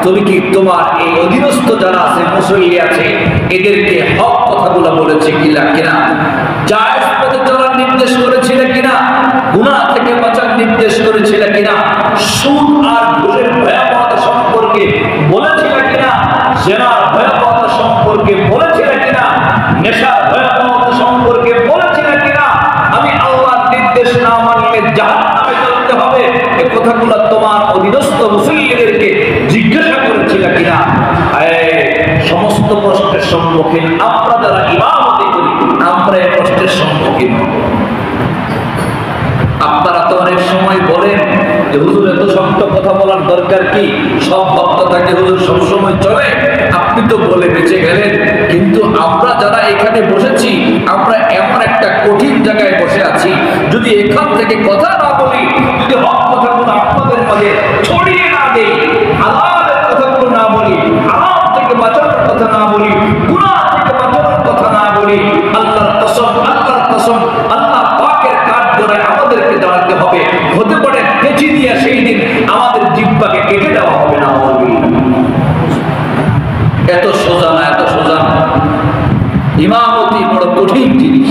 তুমি কি তোমার এই অধীনস্থ যারা আছে, মুসল্লি আছে, এদেরকে হক কথাগুলো বলেছে কিনা, জায়েজ পথে চলার নির্দেশ করেছিলে কিনা, গুনাহ থেকে বাঁচার নির্দেশ করেছিলে কিনা, সুদ আর ঘুষের ভয়াবহতা সম্পর্কে বলেছিলে কিনা, জেনার ভয়াবহতা সম্পর্কে বলেছিলে কিনা, নেশার ভয়াবহতা সম্পর্কে বলেছিলে কিনা, আমি আল্লাহর নির্দেশ না মানলে জাহান্নামে যেতে হবে, এই কথাগুলো তোমার অধীনস্থ মুসল্লিদেরকে জিজ্ঞাসা করেছিল কিনা? সমস্ত প্রশ্নের সম্মুখীন আমরা যারা ইমামতি করি, আমরা এই প্রশ্নের সম্মুখীন হব। আপনারা তো অনেক সময় বলেন যে হুজুর এত শক্ত কথা বলার দরকার কি, সব বক্তাকে হুজুর সবসময় চলে, আপনি তো বলে বেঁচে গেলেন। কিন্তু আমরা যারা এখানে বসেছি, আমরা এমন একটা কঠিন জায়গায় বসে আছি, যদি এখান থেকে কথা না বলি, যদি হক কথাগুলো আপনাদের মাঝে ছড়িয়ে না দেই, হালালের কথাগুলো না বলি, হারাম থেকে বাঁচানোর কথা না বলি, গুনাহ থেকে বাঁচানোর কথা না বলি, আল্লাহর কসম, আল্লাহ পাকের কাঠ ধরে আমাদেরকে দাঁড়াতে হবে। হতে পারে কেচি দিয়ে সেই দিন আমাদের জিহ্বাকে কেটে দেওয়া হবে না। এত সোজা না, এত সোজা না। ইমামতি বড় কঠিন জিনিস।